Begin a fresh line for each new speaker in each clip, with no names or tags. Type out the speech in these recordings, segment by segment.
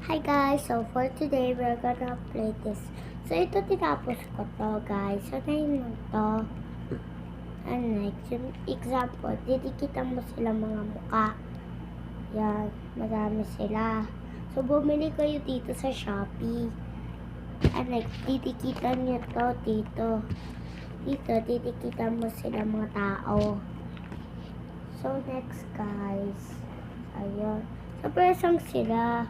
Hi guys, so for today we're gonna play this. So ito tinapos ko to guys. So nahin mo to. And next, yung example, didikitan mo sila mga muka. Yan, marami sila. So bumili kayo dito sa Shopee. And next, didikitan nyo to dito. Dito, didikitan mo sila mga tao. So next guys, ayun. So presang sila.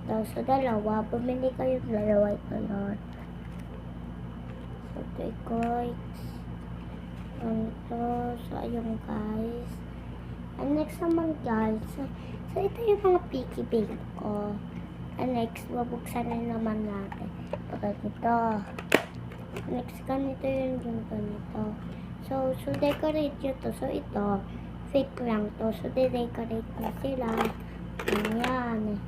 So, dalawa. Bumili kayo dalawa ito nun. So, coins. Ito. So, ayun guys. And next naman guys. So ito yung mga piggy bank ko. And next, mabuksan na naman natin. Ito ganito. Next, ganito yung ganito. So, decorate nyo to. So, ito, fake lang to. So, decorate na sila. Ayan.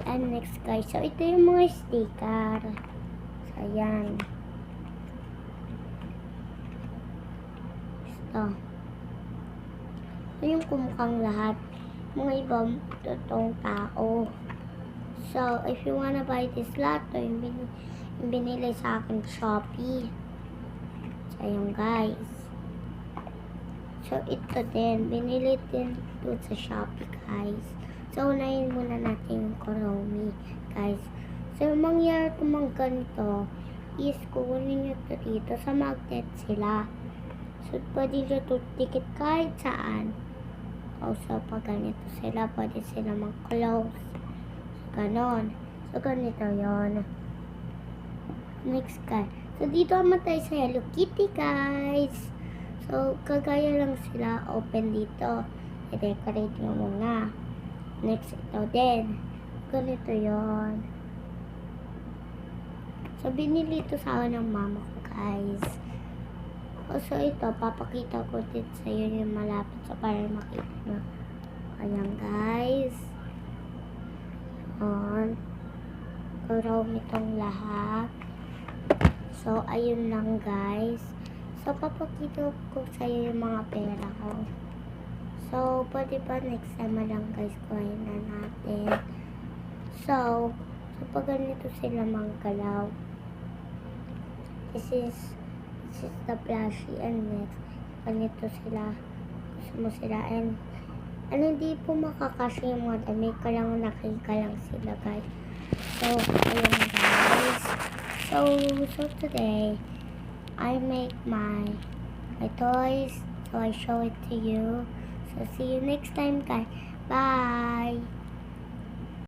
And next guys, so ito yung mga sticker. So ayan. Ito yung kumukhang lahat. Mga ibang totoong tao. So if you wanna buy this lot, yung binili sa akin Shopee. So ayan guys. So ito din, binili din doon sa Shopee guys. So, unahin muna natin yung Kuromi, guys. So, mangyari itong ganito is kukunin nyo ito dito sa magnet sila. So, pwede nyo ito tikit kahit saan. O, so, pag ganito sila, pwede sila mag-close. So, ganon. So, ganito yon. Next, guys. So, dito naman tayo sa Hello Kitty, guys. So, kagaya lang sila open dito. I-decorate nyo muna. Next, ito din. Ganito yon. So, binili ito sa akin ng mama ko, guys. So, ito, papakita ko din sa iyo yung malapit sa para makita nyo. Ayan, guys. On. Kurom itong lahat. So, ayun lang, guys. So, papakita ko sa iyo yung mga pera ko. So, pwede pa next time lang guys, kuhain na natin. So pag ganito sila manggalaw. This is the plushie and next, ganito sila. Gusto mo sila and hindi po makakasya yung mga damit, kailangan nakika lang sila guys. So, ayun guys. So today, I make my toys. So, I show it to you. So, see you next time, guys. Bye!